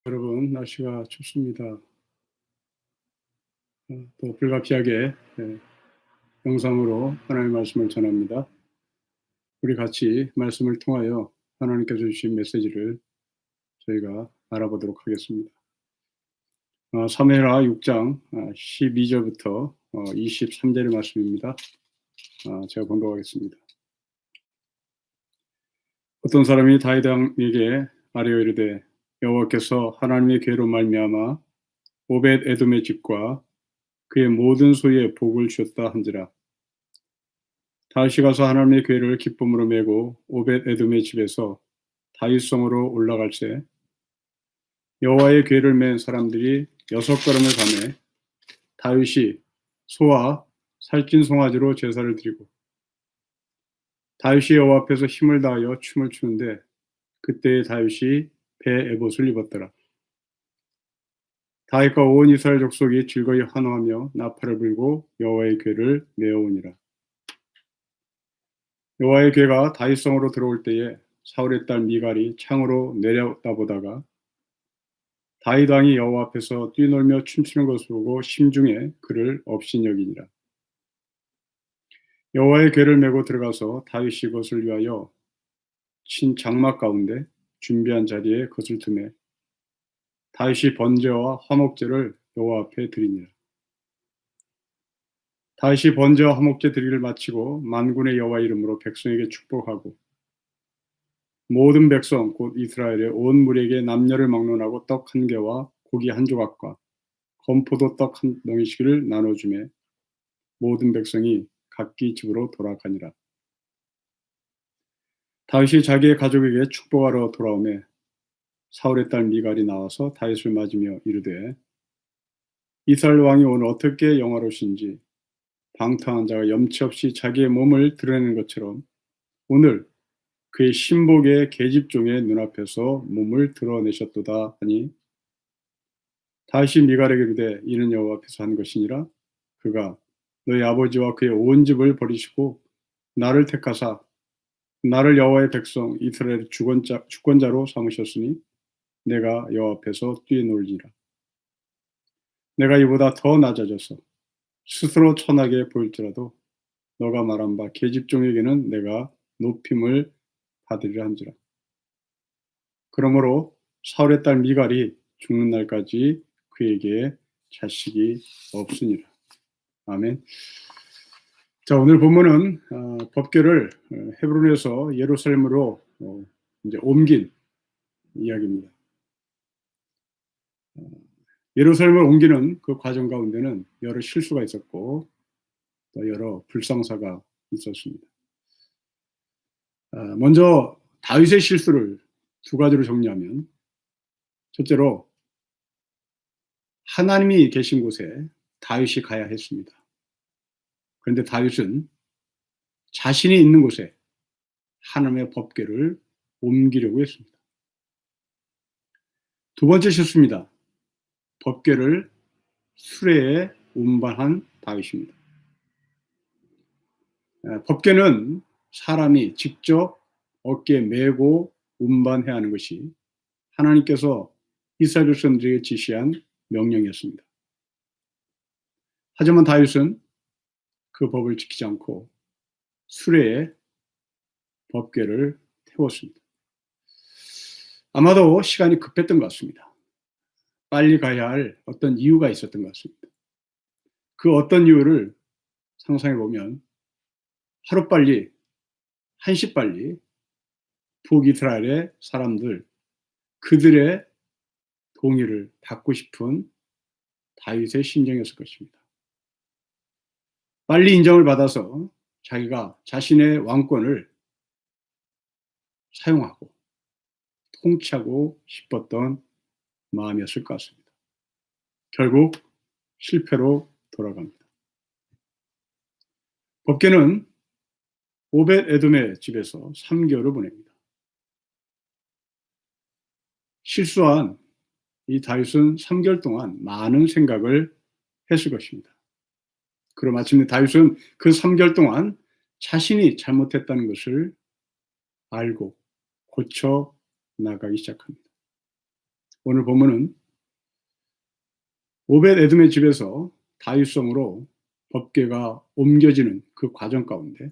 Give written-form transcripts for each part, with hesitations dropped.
여러분, 날씨가 춥습니다. 또 불가피하게 영상으로 하나님의 말씀을 전합니다. 우리 같이 말씀을 통하여 하나님께서 주신 메시지를 저희가 알아보도록 하겠습니다. 사무엘하 6장 12절부터 23절의 말씀입니다. 제가 번역하겠습니다. 어떤 사람이 다윗에게 아뢰어 이르되 여호와께서 하나님의 괴로 말미암아 오벳 에돔의 집과 그의 모든 소유에 복을 주었다 한지라. 다윗이 가서 하나님의 궤를 기쁨으로 메고 오벳 에돔의 집에서 다윗성으로 올라갈새 여호와의 궤를 맨 사람들이 6걸음을 가매 다윗이 소와 살찐 송아지로 제사를 드리고 다윗이 여호와 앞에서 힘을 다하여 춤을 추는데 그때에 다윗이 배 에봇을 입었더라. 다윗과 온 이스라엘 족속이 즐거이 환호하며 나팔을 불고 여호와의 궤를 메어오니라. 여호와의 궤가 다윗성으로 들어올 때에 사울의 딸 미갈이 창으로 내려다보다가 다윗 왕이 여호와 앞에서 뛰놀며 춤추는 것을 보고 심중에 그를 업신여기니라. 여호와의 궤를 메고 들어가서 다윗이 그것을 위하여 친 장막 가운데 준비한 자리에 그것을 두매 다윗이 번제와 화목제를 여호와 앞에 드리니라. 다윗이 번제와 화목제 드리기를 마치고 만군의 여호와 이름으로 백성에게 축복하고 모든 백성 곧 이스라엘의 온 무리에게 남녀를 막론하고 떡 한 개와 고기 한 조각과 건포도 떡 한 덩이씩을 나눠주매 모든 백성이 각기 집으로 돌아가니라. 다윗이 자기의 가족에게 축복하러 돌아오매 사울의 딸 미갈이 나와서 다윗을 맞으며 이르되 이스라엘 왕이 오늘 어떻게 영화로우신지 방탕한 자가 염치 없이 자기의 몸을 드러내는 것처럼 오늘 그의 신복의 계집종의 눈앞에서 몸을 드러내셨도다 하니 다윗이 미갈에게 이르되 이는 여호와 앞에서 한 것이니라. 그가 너희 아버지와 그의 온 집을 버리시고 나를 택하사 나를 여호와의 백성 이스라엘의 주권자로 삼으셨으니 내가 여호와 앞에서 뛰놀리라. 내가 이보다 더 낮아져서 스스로 천하게 보일지라도 너가 말한 바 계집종에게는 내가 높임을 받으리라 한지라. 그러므로 사울의 딸 미갈이 죽는 날까지 그에게 자식이 없으니라. 아멘. 자, 오늘 본문은 법궤를 헤브론에서 예루살렘으로 이제 옮긴 이야기입니다. 예루살렘을 옮기는 그 과정 가운데는 여러 실수가 있었고 또 여러 불상사가 있었습니다. 먼저 다윗의 실수를 두 가지로 정리하면 첫째로 하나님이 계신 곳에 다윗이 가야 했습니다. 그런데 다윗은 자신이 있는 곳에 하나님의 법궤를 옮기려고 했습니다. 두 번째 실수입니다. 법궤를 수레에 운반한 다윗입니다. 법궤는 사람이 직접 어깨에 메고 운반해야 하는 것이 하나님께서 이스라엘 백성들에게 지시한 명령이었습니다. 하지만 다윗은 그 법을 지키지 않고 수레에 법궤를 태웠습니다. 아마도 시간이 급했던 것 같습니다. 빨리 가야 할 어떤 이유가 있었던 것 같습니다. 그 어떤 이유를 상상해 보면 하루빨리, 한시빨리 북이스라엘의 사람들, 그들의 동의를 받고 싶은 다윗의 심정이었을 것입니다. 빨리 인정을 받아서 자기가 자신의 왕권을 사용하고 통치하고 싶었던 마음이었을 것 같습니다. 결국 실패로 돌아갑니다. 법궤는 오벳 에돔의 집에서 3개월을 보냅니다. 실수한 이 다윗은 3개월 동안 많은 생각을 했을 것입니다. 그리고 마침내 다윗은 그 3개월 동안 자신이 잘못했다는 것을 알고 고쳐 나가기 시작합니다. 오늘 본문은 오벳 에돔의 집에서 다윗성으로 법궤가 옮겨지는 그 과정 가운데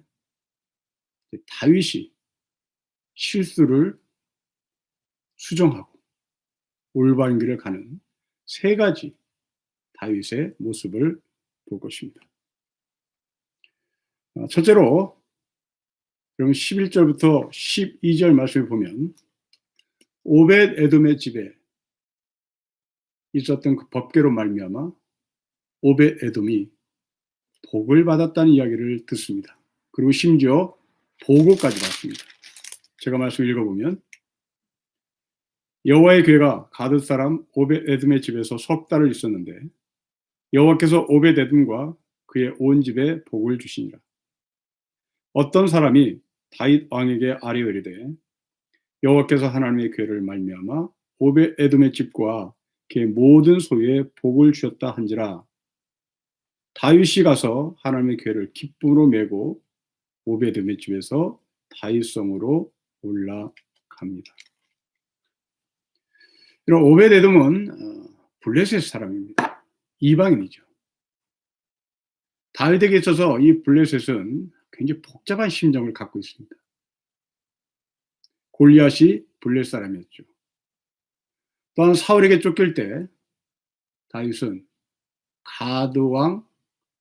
다윗이 실수를 수정하고 올바른 길을 가는 세 가지 다윗의 모습을 볼 것입니다. 첫째로 여러분 11절부터 12절 말씀을 보면 오벳 에돔의 집에 있었던 그 법궤로 말미암아 오벳 에돔이 복을 받았다는 이야기를 듣습니다. 그리고 심지어 보고까지 받습니다. 제가 말씀 읽어보면 여호와의 궤가 가드 사람 오벳 에돔의 집에서 석 달을 있었는데 여호와께서 오벳 에돔과 그의 온 집에 복을 주시니라. 어떤 사람이 다윗 왕에게 아뢰이르되 여호와께서 하나님의 궤를 말미암아 오벳 에돔의 집과 그의 모든 소유에 복을 주셨다 한지라. 다윗이 가서 하나님의 궤를 기쁨으로 메고 오벳 에돔의 집에서 다윗성으로 올라갑니다. 이런 오벳 에돔은 블레셋 사람입니다. 이방인이죠. 다윗에게 있어서 이 블레셋은 굉장히 복잡한 심정을 갖고 있습니다. 골리앗이 블레셋 사람이었죠. 또한 사울에게 쫓길 때 다윗은 가드 왕,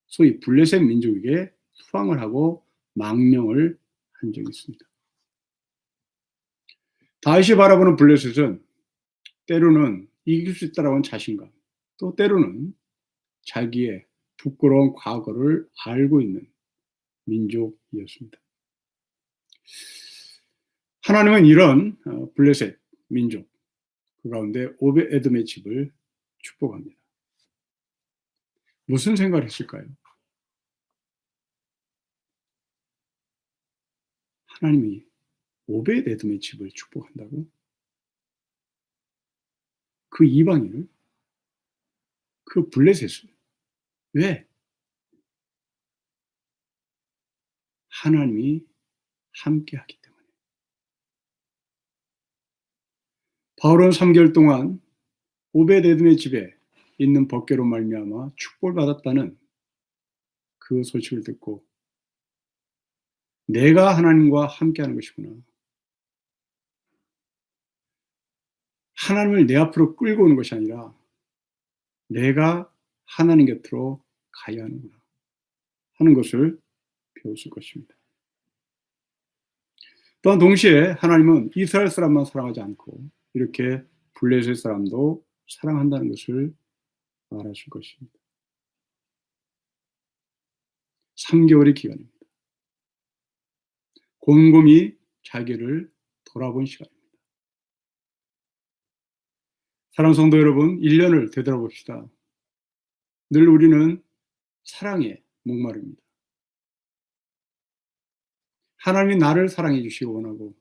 소위 블레셋 민족에게 수항을 하고 망명을 한 적이 있습니다. 다윗이 바라보는 블레셋은 때로는 이길 수 있다라는 자신감, 또 때로는 자기의 부끄러운 과거를 알고 있는 민족이었습니다. 하나님은 이런 블레셋 민족 그 가운데 오벳 에돔의 집을 축복합니다. 무슨 생각을 했을까요? 하나님이 오벳 에돔의 집을 축복한다고? 그 이방인을, 그 블레셋을 왜? 하나님이 함께하기 때문에. 바울은 3개월 동안 오벳 에돔의 집에 있는 법궤로 말미암아 축복을 받았다는 그 소식을 듣고 내가 하나님과 함께하는 것이구나. 하나님을 내 앞으로 끌고 오는 것이 아니라 내가 하나님 곁으로 가야 하는구나 하는 것을 배웠을 것입니다. 또한 동시에 하나님은 이스라엘 사람만 사랑하지 않고 이렇게 블레셋 사람도 사랑한다는 것을 알았을 것입니다. 3개월의 기간입니다. 곰곰이 자기를 돌아본 시간입니다. 사랑하는 성도 여러분, 1년을 되돌아봅시다. 늘 우리는 사랑에 목마릅니다. 하나님이 나를 사랑해 주시기 원하고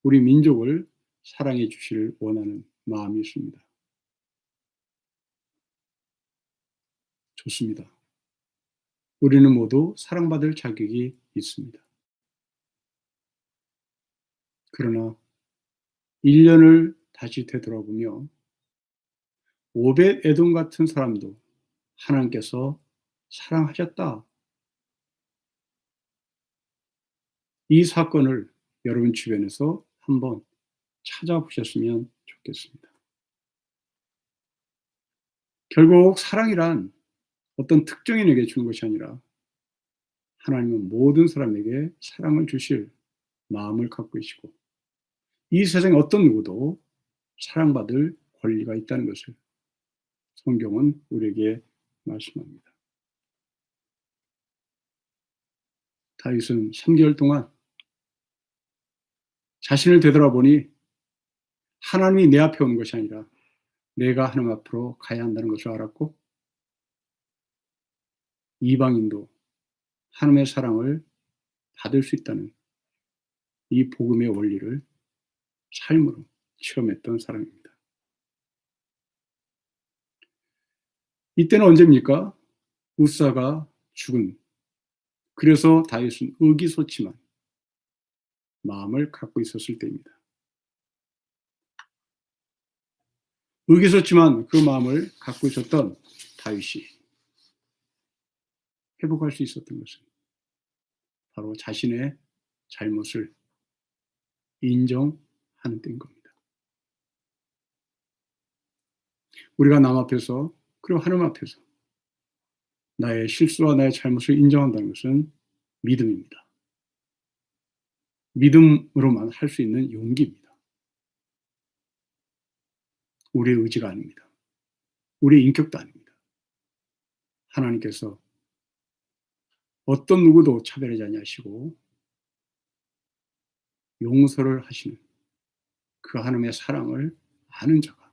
우리 민족을 사랑해 주시길 원하는 마음이 있습니다. 좋습니다. 우리는 모두 사랑받을 자격이 있습니다. 그러나 1년을 다시 되돌아보며 오벳 에돔 같은 사람도 하나님께서 사랑하셨다. 이 사건을 여러분 주변에서 한번 찾아보셨으면 좋겠습니다. 결국 사랑이란 어떤 특정인에게 주는 것이 아니라 하나님은 모든 사람에게 사랑을 주실 마음을 갖고 계시고 이 세상에 어떤 누구도 사랑받을 권리가 있다는 것을 성경은 우리에게 말씀합니다. 다윗은 3개월 동안 자신을 되돌아보니 하나님이 내 앞에 오는 것이 아니라 내가 하나님 앞으로 가야 한다는 것을 알았고 이방인도 하나님의 사랑을 받을 수 있다는 이 복음의 원리를 삶으로 체험했던 사람입니다. 이때는 언제입니까? 우사가 죽은, 그래서 다윗은 의기소침한 마음을 갖고 있었을 때입니다. 의기소침한 그 마음을 갖고 있었던 다윗이 회복할 수 있었던 것은 바로 자신의 잘못을 인정하는 때인 겁니다. 우리가 남 앞에서 그리고 하나님 앞에서 나의 실수와 나의 잘못을 인정한다는 것은 믿음입니다. 믿음으로만 할 수 있는 용기입니다. 우리의 의지가 아닙니다. 우리의 인격도 아닙니다. 하나님께서 어떤 누구도 차별하지 아니하시고 용서를 하시는 그 하나님의 사랑을 아는 자가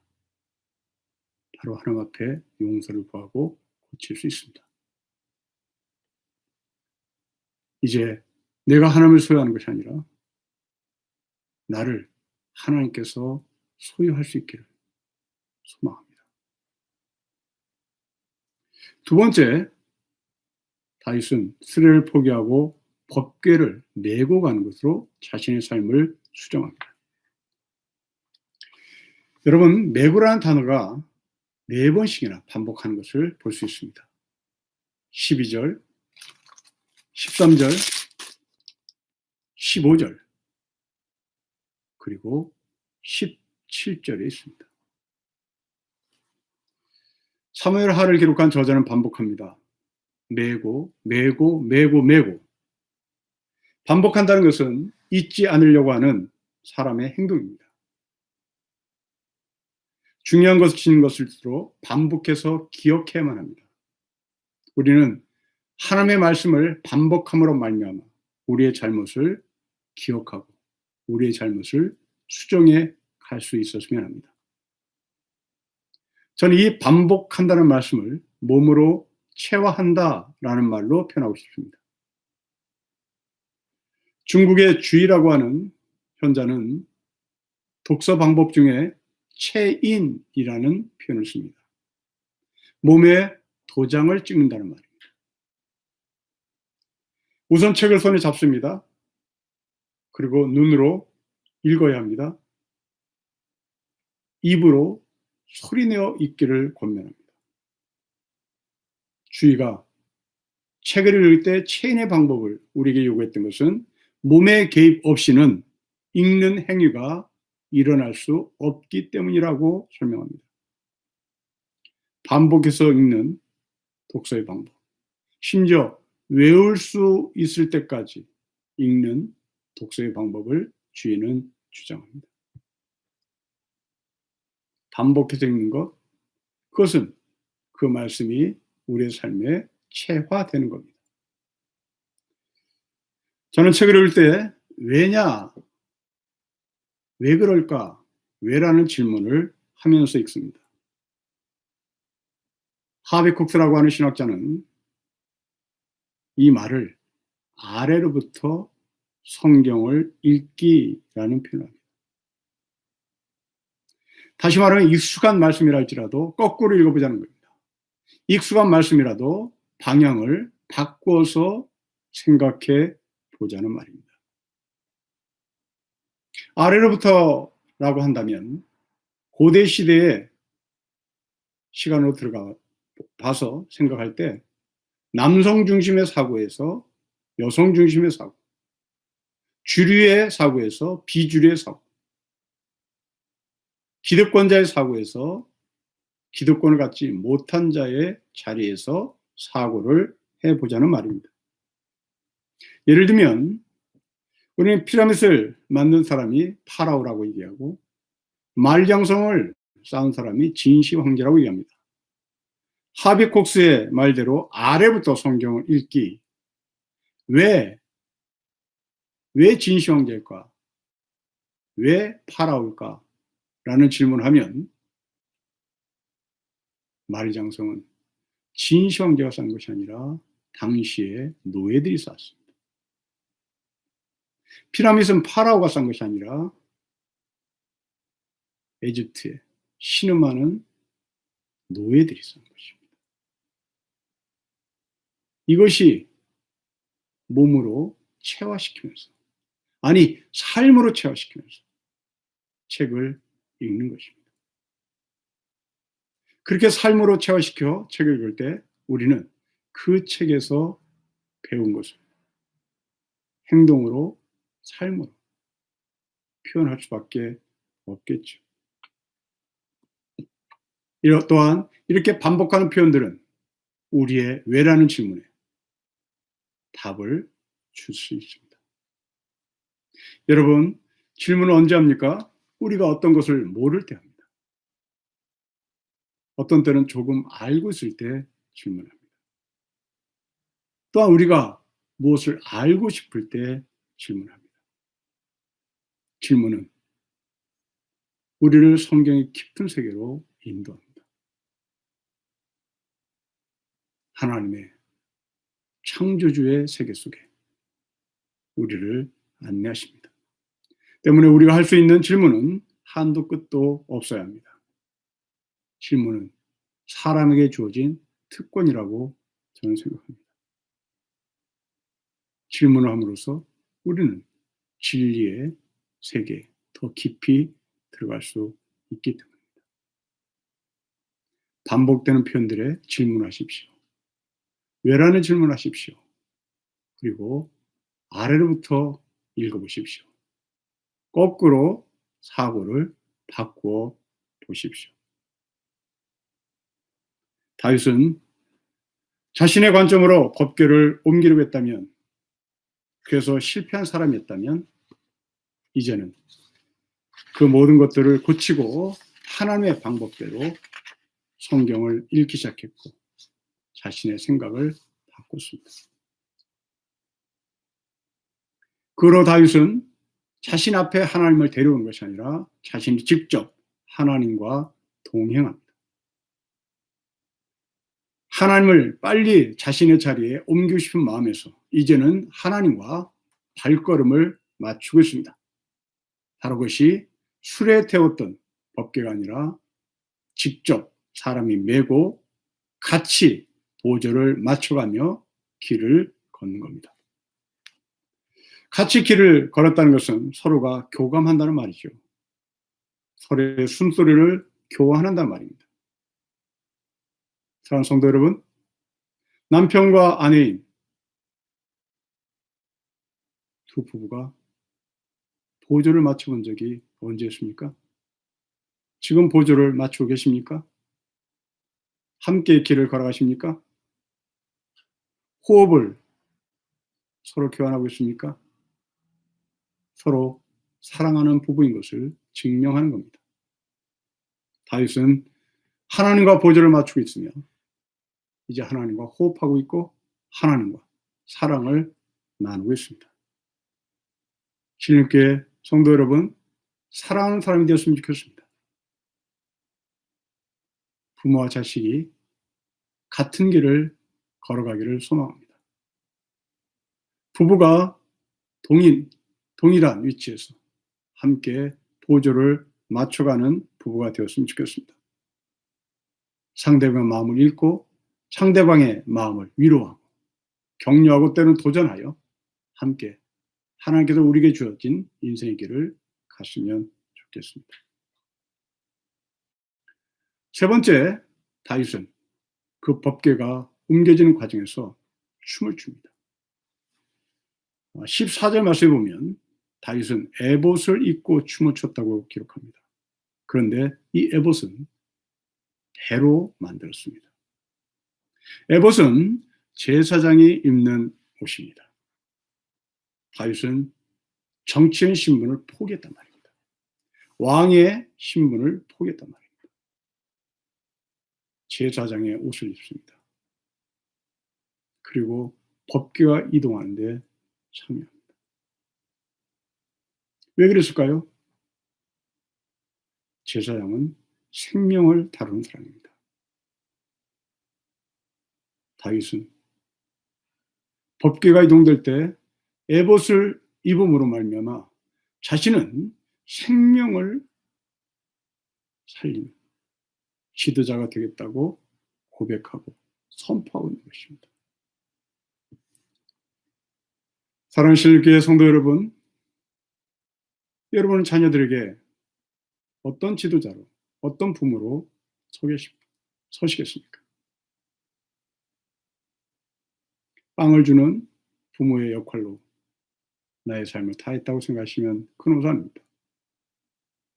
바로 하나님 앞에 용서를 구하고 고칠 수 있습니다. 이제 내가 하나님을 소유하는 것이 아니라 나를 하나님께서 소유할 수 있기를 소망합니다. 두 번째, 다윗은 수레를 포기하고 법궤를 메고 가는 것으로 자신의 삶을 수정합니다. 여러분, 메고라는 단어가 4번씩이나 반복하는 것을 볼 수 있습니다. 12절, 13절, 15절, 그리고 17절에 있습니다. 사무엘 하를 기록한 저자는 반복합니다. 메고, 메고, 메고, 메고. 반복한다는 것은 잊지 않으려고 하는 사람의 행동입니다. 중요한 것일수록 반복해서 기억해야만 합니다. 우리는 하나님의 말씀을 반복함으로 말미암아 우리의 잘못을 기억하고 우리의 잘못을 수정해 갈 수 있었으면 합니다. 저는 이 반복한다는 말씀을 몸으로 체화한다라는 말로 표현하고 싶습니다. 중국의 주의라고 하는 현자는 독서 방법 중에 체인이라는 표현을 씁니다. 몸에 도장을 찍는다는 말입니다. 우선 책을 손에 잡습니다. 그리고 눈으로 읽어야 합니다. 입으로 소리내어 읽기를 권면합니다. 주의가 책을 읽을 때 체인의 방법을 우리에게 요구했던 것은 몸의 개입 없이는 읽는 행위가 일어날 수 없기 때문이라고 설명합니다. 반복해서 읽는 독서의 방법, 심지어 외울 수 있을 때까지 읽는 독서의 방법을 주의는 주장합니다. 반복해서 읽는 것, 그것은 그 말씀이 우리의 삶에 체화되는 겁니다. 저는 책을 읽을 때 왜냐, 왜 그럴까, 왜라는 질문을 하면서 읽습니다. 하베쿡스라고 하는 신학자는 이 말을 아래로부터 성경을 읽기라는 표현을 합니다. 다시 말하면 익숙한 말씀이라 할지라도 거꾸로 읽어보자는 겁니다. 익숙한 말씀이라도 방향을 바꿔서 생각해 보자는 말입니다. 아래로부터라고 한다면 고대 시대의 시간으로 들어가 봐서 생각할 때 남성 중심의 사고에서 여성 중심의 사고, 주류의 사고에서 비주류의 사고, 기득권자의 사고에서 기득권을 갖지 못한 자의 자리에서 사고를 해보자는 말입니다. 예를 들면 우리는 피라밋을 만든 사람이 파라오라고 얘기하고 말장성을 쌓은 사람이 진시 황제라고 얘기합니다. 하비콕스의 말대로 아래부터 성경을 읽기, 왜 진시 황제일까? 왜 파라오일까? 라는 질문을 하면 말장성은 진시 황제가 쌓은 것이 아니라 당시의 노예들이 쌓았습니다. 피라밋은 파라오가 쌓은 것이 아니라 에집트에 신음하는 노예들이 쌓은 것입니다. 이것이 몸으로 체화시키면서, 아니 삶으로 체화시키면서 책을 읽는 것입니다. 그렇게 삶으로 체화시켜 책을 읽을 때 우리는 그 책에서 배운 것을 행동으로, 삶으로 표현할 수밖에 없겠죠. 또한 이렇게 반복하는 표현들은 우리의 왜라는 질문에 답을 줄 수 있습니다. 여러분, 질문을 언제 합니까? 우리가 어떤 것을 모를 때 합니다. 어떤 때는 조금 알고 있을 때 질문합니다. 또한 우리가 무엇을 알고 싶을 때 질문합니다. 질문은 우리를 성경의 깊은 세계로 인도합니다. 하나님의 창조주의 세계 속에 우리를 안내하십니다. 때문에 우리가 할 수 있는 질문은 한도 끝도 없어야 합니다. 질문은 사람에게 주어진 특권이라고 저는 생각합니다. 질문을 함으로써 우리는 진리의 세계에 더 깊이 들어갈 수 있기 때문입니다. 반복되는 표현들에 질문하십시오. 왜라는 질문하십시오. 그리고 아래로부터 읽어보십시오. 거꾸로 사고를 바꾸어 보십시오. 다윗은 자신의 관점으로 법궤를 옮기려고 했다면, 그래서 실패한 사람이었다면 이제는 그 모든 것들을 고치고 하나님의 방법대로 성경을 읽기 시작했고 자신의 생각을 바꿨습니다. 그로 다윗은 자신 앞에 하나님을 데려오는 것이 아니라 자신이 직접 하나님과 동행합니다. 하나님을 빨리 자신의 자리에 옮기고 싶은 마음에서 이제는 하나님과 발걸음을 맞추고 있습니다. 바로 그것이 술에 태웠던 법궤가 아니라 직접 사람이 메고 같이 보조를 맞춰가며 길을 걷는 겁니다. 같이 길을 걸었다는 것은 서로가 교감한다는 말이죠. 서로의 숨소리를 교환한다는 말입니다. 사랑하는 성도 여러분, 남편과 아내인 두 부부가 보조를 맞춰본 적이 언제였습니까? 지금 보조를 맞추고 계십니까? 함께 길을 걸어가십니까? 호흡을 서로 교환하고 있습니까? 서로 사랑하는 부부인 것을 증명하는 겁니다. 다윗은 하나님과 보조를 맞추고 있으며 이제 하나님과 호흡하고 있고 하나님과 사랑을 나누고 있습니다. 신령교회 성도 여러분, 사랑하는 사람이 되었으면 좋겠습니다. 부모와 자식이 같은 길을 걸어가기를 소망합니다. 부부가 동일한 위치에서 함께 보조를 맞춰가는 부부가 되었으면 좋겠습니다. 상대방의 마음을 읽고 상대방의 마음을 위로하고 격려하고 때로는 도전하여 함께 하나님께서 우리에게 주어진 인생의 길을 갔으면 좋겠습니다. 세 번째, 다윗은 그 법궤가 옮겨지는 과정에서 춤을 춥니다. 14절 말씀에 보면 다윗은 에봇을 입고 춤을 췄다고 기록합니다. 그런데 이 에봇은 배로 만들었습니다. 에봇은 제사장이 입는 옷입니다. 다윗은 정치인 신분을 포기했단 말입니다. 왕의 신분을 포기했단 말입니다. 제사장의 옷을 입습니다. 그리고 법궤가 이동하는데 참여합니다. 왜 그랬을까요? 제사장은 생명을 다루는 사람입니다. 다윗은 법궤가 이동될 때 에봇을 입음으로 말미암아 자신은 생명을 살리는 지도자가 되겠다고 고백하고 선포하고 있는 것입니다. 사랑하는 신령교회 성도 여러분, 여러분은 자녀들에게 어떤 지도자로, 어떤 부모로 서 계십니까? 서시겠습니까? 빵을 주는 부모의 역할로 나의 삶을 다했다고 생각하시면 큰 오산 아닙니다.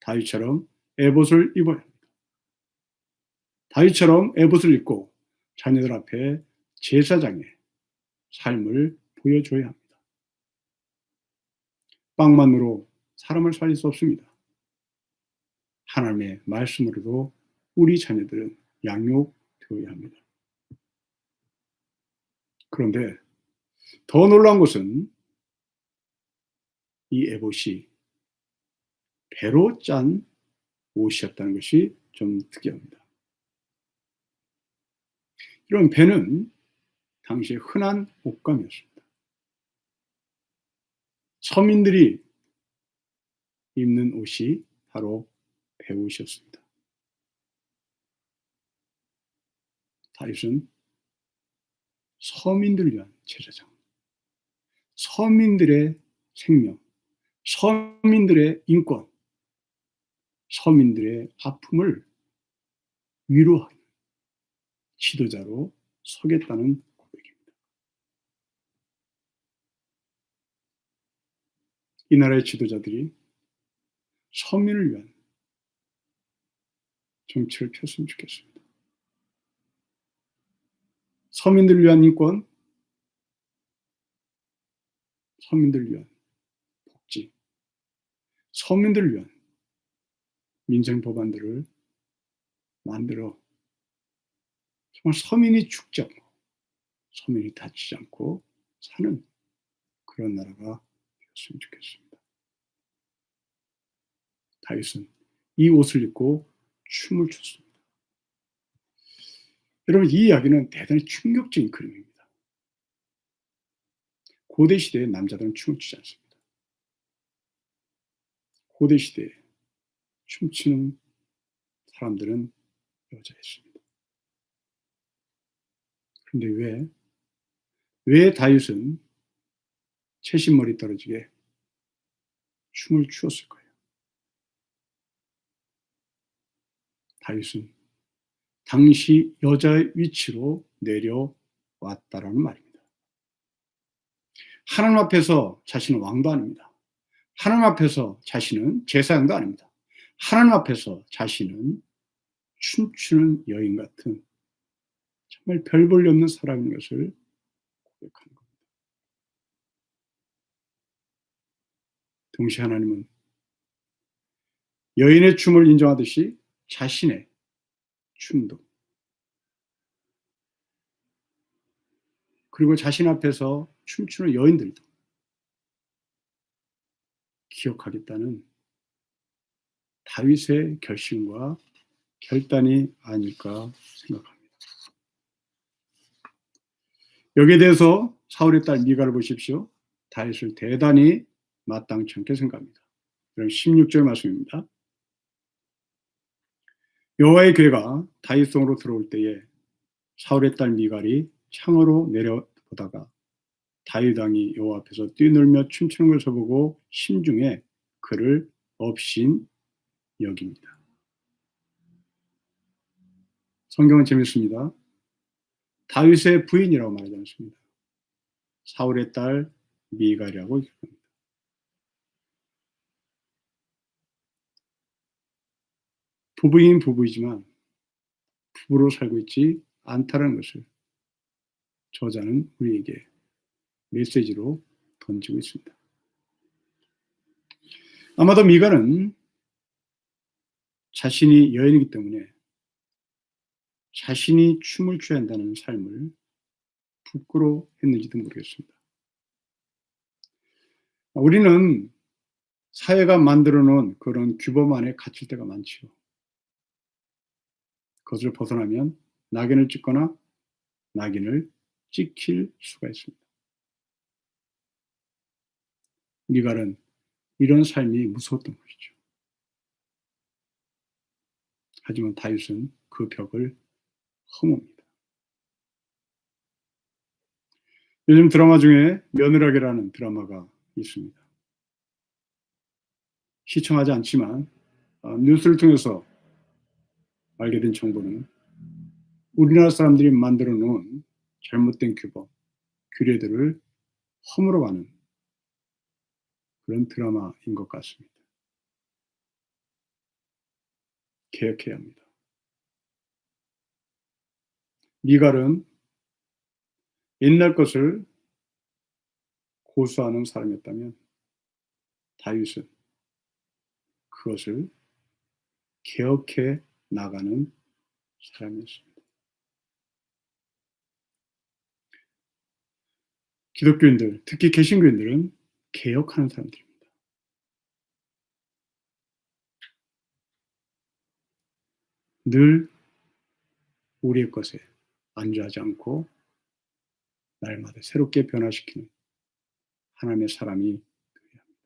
다윗처럼 에봇을 입어야 합니다. 다윗처럼 에봇을 입고 자녀들 앞에 제사장의 삶을 보여줘야 합니다. 빵만으로 사람을 살릴 수 없습니다. 하나님의 말씀으로도 우리 자녀들은 양육되어야 합니다. 그런데 더 놀라운 것은 이 에봇이 배로 짠 옷이었다는 것이 좀 특이합니다. 이런 배는 당시에 흔한 옷감이었습니다. 서민들이 입는 옷이 바로 배옷이었습니다. 다윗은 서민들을 위한 제사장, 서민들의 생명, 서민들의 인권, 서민들의 아픔을 위로하는 지도자로 서겠다는 고백입니다. 이 나라의 지도자들이 서민을 위한 정치를 폈으면 좋겠습니다. 서민들을 위한 인권, 서민들을 위한 복지, 서민들을 위한 민생 법안들을 만들어 정말 서민이 죽지 않고 서민이 다치지 않고 사는 그런 나라가 되었으면 좋겠습니다. 다윗은 이 옷을 입고 춤을 췄습니다. 여러분, 이 이야기는 대단히 충격적인 그림입니다. 고대 시대에 남자들은 춤을 추지 않습니다. 고대 시대에 춤추는 사람들은 여자였습니다. 그런데 왜 다윗은 채신머리 떨어지게 춤을 추었을까요? 다윗은 당시 여자의 위치로 내려왔다라는 말입니다. 하나님 앞에서 자신은 왕도 아닙니다. 하나님 앞에서 자신은 제사장도 아닙니다. 하나님 앞에서 자신은 춤추는 여인 같은 정말 별 볼 일 없는 사람인 것을 고백하는 겁니다. 동시에 하나님은 여인의 춤을 인정하듯이 자신의 춤도, 그리고 자신 앞에서 춤추는 여인들도 기억하겠다는 다윗의 결심과 결단이 아닐까 생각합니다. 여기에 대해서 사울의 딸 미가를 보십시오. 다윗을 대단히 마땅치 않게 생각합니다. 16절 말씀입니다. 여호와의 괴가 다윗성으로 들어올 때에 사울의 딸 미갈이 창으로 내려보다가 다윗 왕이 여호와 앞에서 뛰놀며 춤추는 것을 보고 심중에 그를 업신 여깁니다. 성경은 재밌습니다. 다윗의 부인이라고 말하지 않습니다. 사울의 딸 미갈이라고 얘기합니다. 부부인 부부이지만 부부로 살고 있지 않다는 것을 저자는 우리에게 메시지로 던지고 있습니다. 아마도 미갈은 자신이 여인이기 때문에 자신이 춤을 춰야 한다는 삶을 부끄러워했는지도 모르겠습니다. 우리는 사회가 만들어 놓은 그런 규범 안에 갇힐 때가 많지요. 그것을 벗어나면 낙인을 찍거나 낙인을 찍힐 수가 있습니다. 미갈은 이런 삶이 무서웠던 것이죠. 하지만 다윗은 그 벽을 허뭅니다. 요즘 드라마 중에 며느라기라는 드라마가 있습니다. 시청하지 않지만 뉴스를 통해서 알게 된 정보는 우리나라 사람들이 만들어 놓은 잘못된 규범, 규례들을 허물어가는 그런 드라마인 것 같습니다. 개혁해야 합니다. 미갈은 옛날 것을 고수하는 사람이었다면 다윗은 그것을 개혁해 나가는 사람이었습니다. 기독교인들, 특히 개신교인들은 개혁하는 사람들입니다. 늘 우리의 것에 안주하지 않고 날마다 새롭게 변화시키는 하나님의 사람이 되어야 합니다.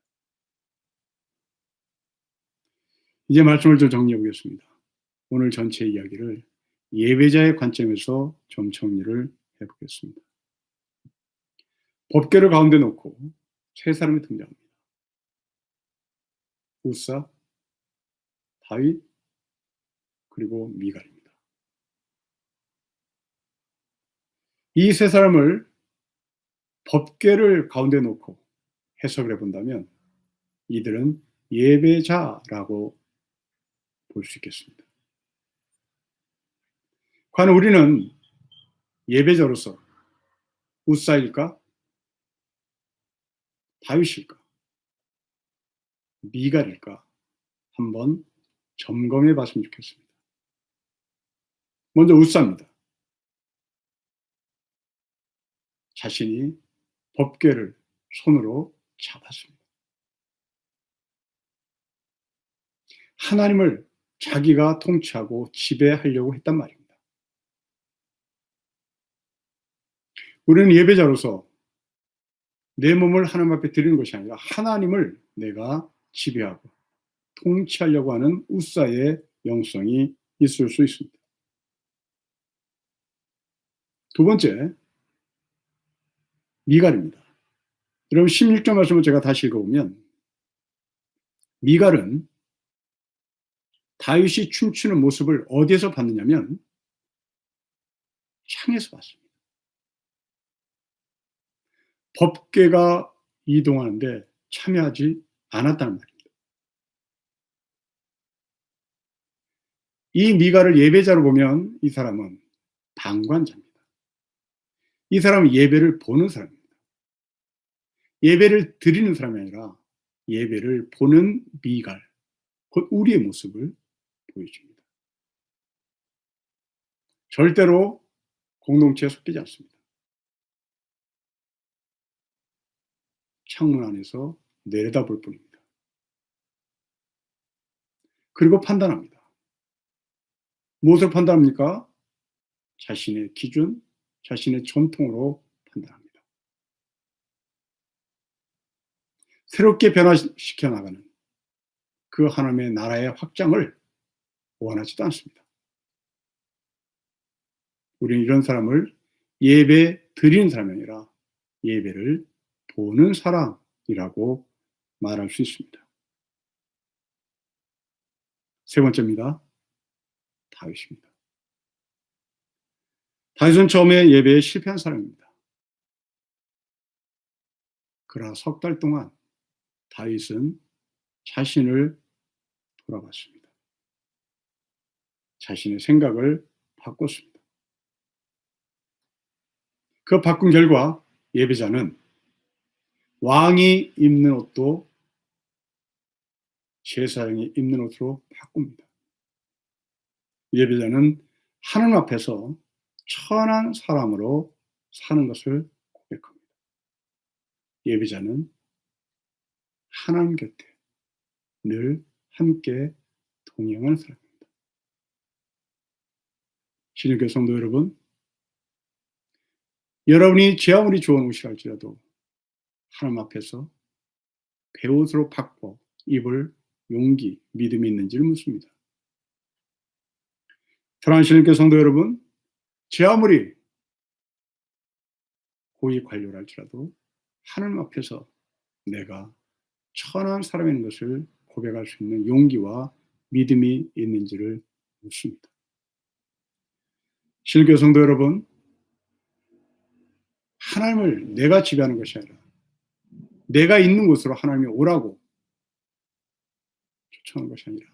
이제 말씀을 좀 정리해 보겠습니다. 오늘 전체 이야기를 예배자의 관점에서 좀 정리를 해보겠습니다. 법궤를 가운데 놓고 세 사람이 등장합니다. 우사, 다윗, 그리고 미갈입니다. 이 세 사람을 법궤를 가운데 놓고 해석을 해본다면 이들은 예배자라고 볼 수 있겠습니다. 과연 우리는 예배자로서 우사일까? 다윗일까? 미갈일까? 한번 점검해 봤으면 좋겠습니다. 먼저 우사입니다. 자신이 법궤를 손으로 잡았습니다. 하나님을 자기가 통치하고 지배하려고 했단 말입니다. 우리는 예배자로서 내 몸을 하나님 앞에 드리는 것이 아니라 하나님을 내가 지배하고 통치하려고 하는 우사의 영성이 있을 수 있습니다. 두 번째, 미갈입니다. 여러분 16절 말씀을 제가 다시 읽어보면 미갈은 다윗이 춤추는 모습을 어디에서 봤느냐면 창에서 봤습니다. 법궤가 이동하는데 참여하지 않았다는 말입니다. 이 미갈을 예배자로 보면 이 사람은 방관자입니다. 이 사람은 예배를 보는 사람입니다. 예배를 드리는 사람이 아니라 예배를 보는 미갈, 곧 우리의 모습을 보여줍니다. 절대로 공동체에 섞이지 않습니다. 창문 안에서 내려다볼 뿐입니다. 그리고 판단합니다. 무엇을 판단합니까? 자신의 기준, 자신의 전통으로 판단합니다. 새롭게 변화시켜 나가는 그 하나님의 나라의 확장을 원하지도 않습니다. 우리는 이런 사람을 예배 드리는 사람이 아니라 예배를 보는 사람이라고 말할 수 있습니다. 세 번째입니다. 다윗입니다. 다윗은 처음에 예배에 실패한 사람입니다. 그러나 석 달 동안 다윗은 자신을 돌아봤습니다. 자신의 생각을 바꿨습니다. 그 바꾼 결과 예배자는 왕이 입는 옷도 제사장이 입는 옷으로 바꿉니다. 예배자는 하나님 앞에서 천한 사람으로 사는 것을 고백합니다. 예배자는 하나님 곁에 늘 함께 동행하는 사람입니다. 신일교회 성도 여러분, 여러분이 제 아무리 좋은 옷이라 할지라도 하나님 앞에서 배옷으로 바꿔 입을 용기, 믿음이 있는지를 묻습니다. 사랑하는 신일교회 성도 여러분, 제 아무리 고위 관료라 할지라도 하나님 앞에서 내가 천한 사람인 것을 고백할 수 있는 용기와 믿음이 있는지를 묻습니다. 실교 성도 여러분, 하나님을 내가 지배하는 것이 아니라 내가 있는 곳으로 하나님이 오라고 초청하는 것이 아니라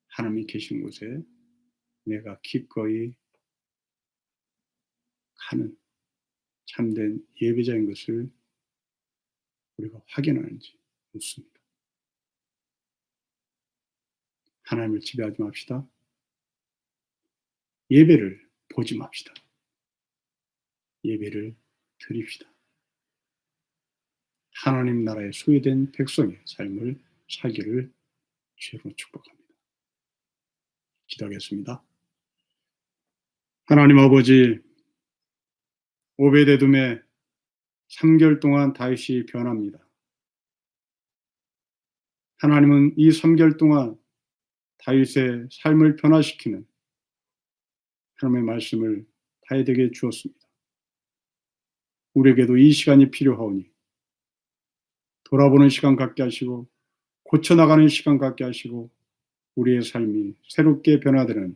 하나님이 계신 곳에 내가 기꺼이 가는 참된 예배자인 것을 우리가 확인하는지 묻습니다. 하나님을 지배하지 맙시다. 예배를 보지 맙시다. 예배를 드립시다. 하나님 나라에 소유된 백성의 삶을 살기를 주로 축복합니다. 기도하겠습니다. 하나님 아버지, 오베데돔의 3개월 동안 다윗이 변합니다. 하나님은 이 3개월 동안 다윗의 삶을 변화시키는 하나님의 말씀을 다윗에게 주었습니다. 우리에게도 이 시간이 필요하오니 돌아보는 시간 갖게 하시고 고쳐나가는 시간 갖게 하시고 우리의 삶이 새롭게 변화되는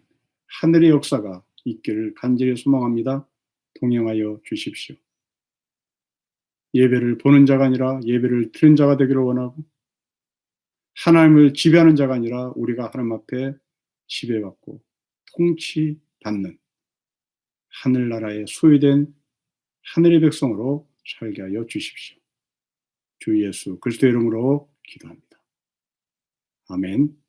하늘의 역사가 있기를 간절히 소망합니다. 동행하여 주십시오. 예배를 보는 자가 아니라 예배를 드리는 자가 되기를 원하고 하나님을 지배하는 자가 아니라 우리가 하나님 앞에 지배받고 통치받는 하늘나라에 소유된 하늘의 백성으로 살게 하여 주십시오. 주 예수 그리스도의 이름으로 기도합니다. 아멘.